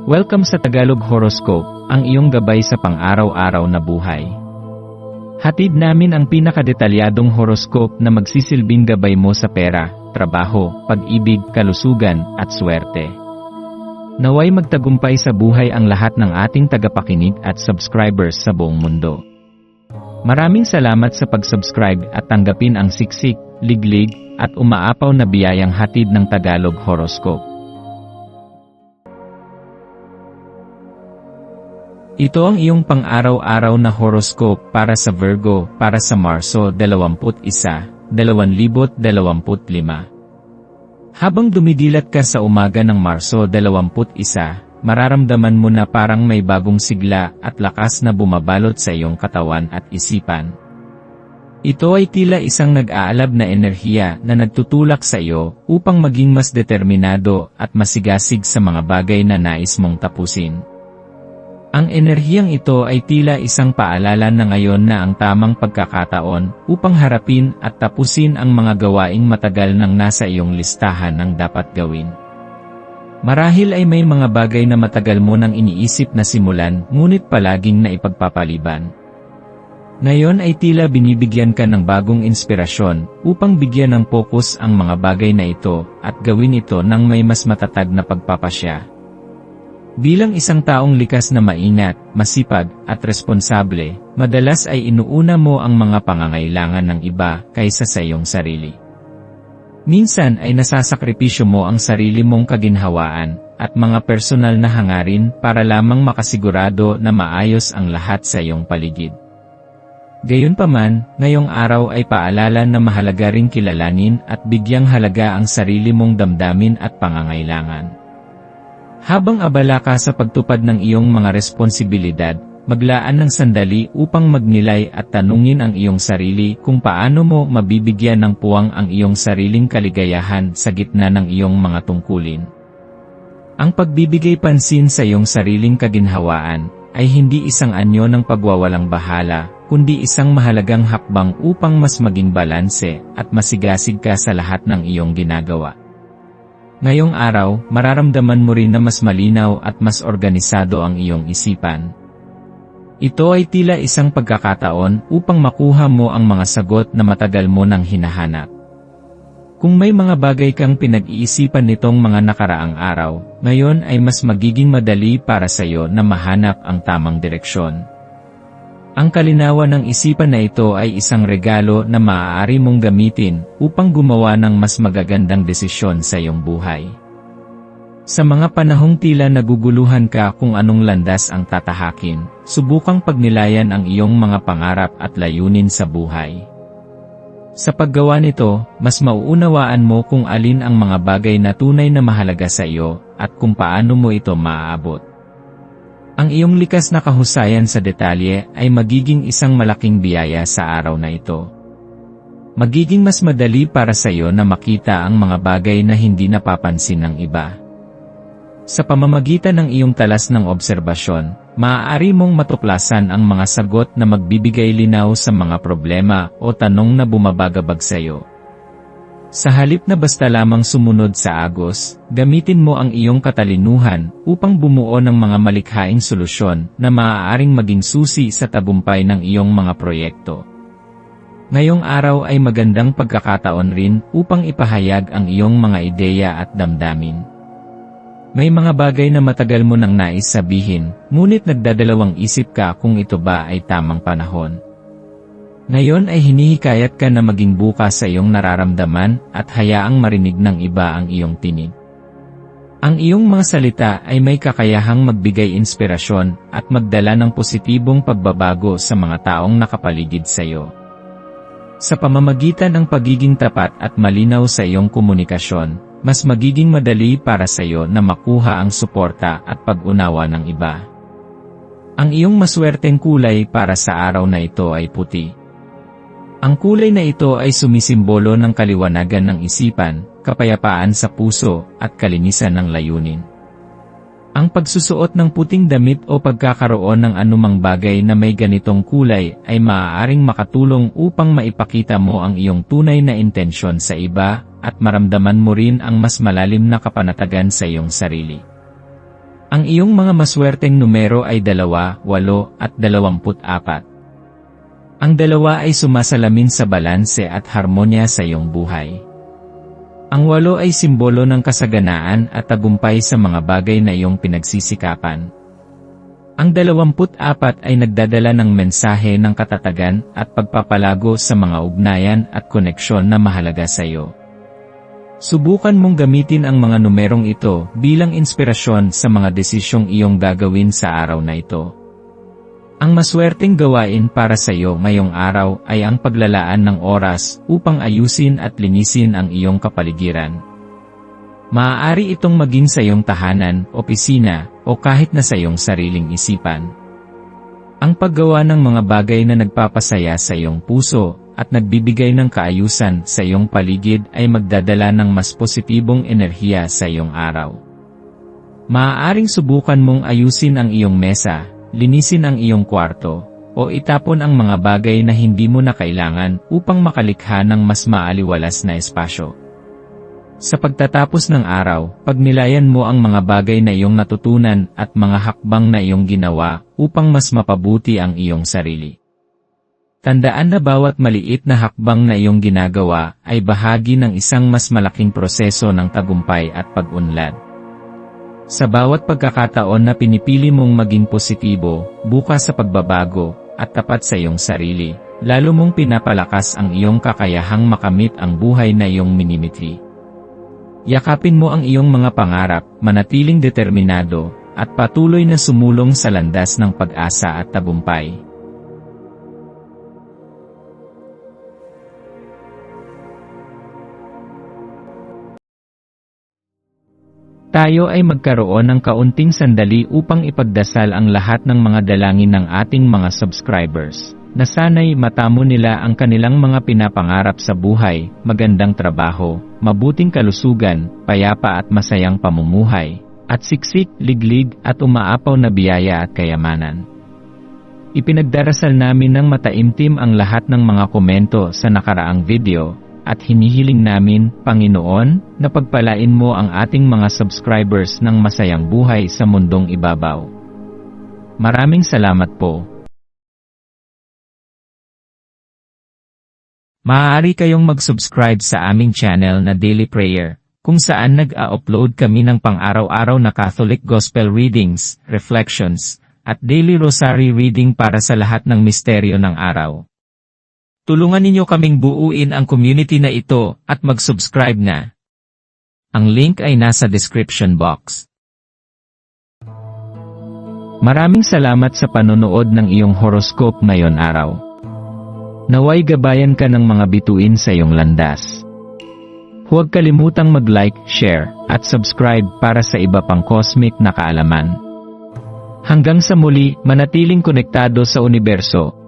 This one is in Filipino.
Welcome sa Tagalog Horoscope, ang iyong gabay sa pang-araw-araw na buhay. Hatid namin ang pinakadetalyadong horoscope na magsisilbing gabay mo sa pera, trabaho, pag-ibig, kalusugan, at swerte. Naway magtagumpay sa buhay ang lahat ng ating tagapakinig at subscribers sa buong mundo. Maraming salamat sa pag-subscribe at tanggapin ang siksik, liglig, at umaapaw na biyayang hatid ng Tagalog Horoscope. Ito ang iyong pang-araw-araw na horoscope para sa Virgo para sa Marso 21, 2025. Habang dumidilat ka sa umaga ng Marso 21, mararamdaman mo na parang may bagong sigla at lakas na bumabalot sa iyong katawan at isipan. Ito ay tila isang nag-aalab na enerhiya na nagtutulak sa iyo upang maging mas determinado at masigasig sa mga bagay na nais mong tapusin. Ang enerhiyang ito ay tila isang paalala na ngayon na ang tamang pagkakataon upang harapin at tapusin ang mga gawaing matagal nang nasa iyong listahan ng dapat gawin. Marahil ay may mga bagay na matagal mo nang iniisip na simulan ngunit palaging naipagpapaliban. Ngayon ay tila binibigyan ka ng bagong inspirasyon upang bigyan ng pokus ang mga bagay na ito at gawin ito ng may mas matatag na pagpapasya. Bilang isang taong likas na maingat, masipag, at responsable, madalas ay inuuna mo ang mga pangangailangan ng iba kaysa sa iyong sarili. Minsan ay nasasakripisyo mo ang sarili mong kaginhawaan at mga personal na hangarin para lamang makasigurado na maayos ang lahat sa iyong paligid. Gayunpaman, ngayong araw ay paalala na mahalaga ring kilalanin at bigyang halaga ang sarili mong damdamin at pangangailangan. Habang abala ka sa pagtupad ng iyong mga responsibilidad, maglaan ng sandali upang magnilay at tanungin ang iyong sarili kung paano mo mabibigyan ng puwang ang iyong sariling kaligayahan sa gitna ng iyong mga tungkulin. Ang pagbibigay pansin sa iyong sariling kaginhawaan ay hindi isang anyo ng pagwawalang bahala, kundi isang mahalagang hakbang upang mas maging balanse at masigasig ka sa lahat ng iyong ginagawa. Ngayong araw, mararamdaman mo rin na mas malinaw at mas organisado ang iyong isipan. Ito ay tila isang pagkakataon upang makuha mo ang mga sagot na matagal mo nang hinahanap. Kung may mga bagay kang pinag-iisipan nitong mga nakaraang araw, ngayon ay mas magiging madali para sa iyo na mahanap ang tamang direksyon. Ang kalinawan ng isipan na ito ay isang regalo na maaari mong gamitin upang gumawa ng mas magagandang desisyon sa iyong buhay. Sa mga panahong tila naguguluhan ka kung anong landas ang tatahakin, subukang pagnilayan ang iyong mga pangarap at layunin sa buhay. Sa paggawa nito, mas mauunawaan mo kung alin ang mga bagay na tunay na mahalaga sa iyo at kung paano mo ito maaabot. Ang iyong likas na kahusayan sa detalye ay magiging isang malaking biyaya sa araw na ito. Magiging mas madali para sa iyo na makita ang mga bagay na hindi napapansin ng iba. Sa pamamagitan ng iyong talas ng obserbasyon, maaari mong matuklasan ang mga sagot na magbibigay linaw sa mga problema o tanong na bumabagabag sa iyo. Sa halip na basta lamang sumunod sa agos, gamitin mo ang iyong katalinuhan upang bumuo ng mga malikhaing solusyon na maaaring maging susi sa tagumpay ng iyong mga proyekto. Ngayong araw ay magandang pagkakataon rin upang ipahayag ang iyong mga ideya at damdamin. May mga bagay na matagal mo nang nais sabihin, ngunit nagdadalawang isip ka kung ito ba ay tamang panahon. Ngayon ay hinihikayat ka na maging bukas sa iyong nararamdaman at hayaang marinig ng iba ang iyong tinig. Ang iyong mga salita ay may kakayahang magbigay inspirasyon at magdala ng positibong pagbabago sa mga taong nakapaligid sa iyo. Sa pamamagitan ng pagiging tapat at malinaw sa iyong komunikasyon, mas magiging madali para sa iyo na makuha ang suporta at pag-unawa ng iba. Ang iyong maswerteng kulay para sa araw na ito ay puti. Ang kulay na ito ay sumisimbolo ng kaliwanagan ng isipan, kapayapaan sa puso, at kalinisan ng layunin. Ang pagsusuot ng puting damit o pagkakaroon ng anumang bagay na may ganitong kulay ay maaaring makatulong upang maipakita mo ang iyong tunay na intensyon sa iba, at maramdaman mo rin ang mas malalim na kapanatagan sa iyong sarili. Ang iyong mga maswerteng numero ay 2, 8 at 24. Ang 2 ay sumasalamin sa balanse at harmonya sa iyong buhay. Ang 8 ay simbolo ng kasaganaan at tagumpay sa mga bagay na iyong pinagsisikapan. Ang 24 ay nagdadala ng mensahe ng katatagan at pagpapalago sa mga ugnayan at koneksyon na mahalaga sa iyo. Subukan mong gamitin ang mga numerong ito bilang inspirasyon sa mga desisyong iyong gagawin sa araw na ito. Ang maswerteng gawain para sa iyo ngayong araw ay ang paglalaan ng oras upang ayusin at linisin ang iyong kapaligiran. Maaari itong maging sa iyong tahanan, opisina, o kahit na sa iyong sariling isipan. Ang paggawa ng mga bagay na nagpapasaya sa iyong puso at nagbibigay ng kaayusan sa iyong paligid ay magdadala ng mas positibong enerhiya sa iyong araw. Maaaring subukan mong ayusin ang iyong mesa, linisin ang iyong kwarto, o itapon ang mga bagay na hindi mo na kailangan upang makalikha ng mas maaliwalas na espasyo. Sa pagtatapos ng araw, pagnilayan mo ang mga bagay na iyong natutunan at mga hakbang na iyong ginawa upang mas mapabuti ang iyong sarili. Tandaan na bawat maliit na hakbang na iyong ginagawa ay bahagi ng isang mas malaking proseso ng tagumpay at pag-unlad. Sa bawat pagkakataon na pinipili mong maging positibo, bukas sa pagbabago, at tapat sa iyong sarili, lalo mong pinapalakas ang iyong kakayahang makamit ang buhay na iyong minimitri. Yakapin mo ang iyong mga pangarap, manatiling determinado, at patuloy na sumulong sa landas ng pag-asa at tagumpay. Tayo ay magkaroon ng kaunting sandali upang ipagdasal ang lahat ng mga dalangin ng ating mga subscribers, na sana'y matamo nila ang kanilang mga pinapangarap sa buhay, magandang trabaho, mabuting kalusugan, payapa at masayang pamumuhay, at siksik, liglig at umaapaw na biyaya at kayamanan. Ipinagdarasal namin ng mataimtim ang lahat ng mga komento sa nakaraang video, at hinihiling namin, Panginoon, na pagpalain mo ang ating mga subscribers ng masayang buhay sa mundong ibabaw. Maraming salamat po. Maaari kayong mag-subscribe sa aming channel na Daily Prayer, kung saan nag-a-upload kami ng pang-araw-araw na Catholic Gospel readings, reflections, at daily rosary reading para sa lahat ng misteryo ng araw. Tulungan ninyo kaming buuin ang community na ito at mag-subscribe na. Ang link ay nasa description box. Maraming salamat sa panonood ng iyong horoscope ngayon araw. Naway gabayan ka ng mga bituin sa iyong landas. Huwag kalimutang mag-like, share, at subscribe para sa iba pang cosmic na kaalaman. Hanggang sa muli, manatiling konektado sa universo.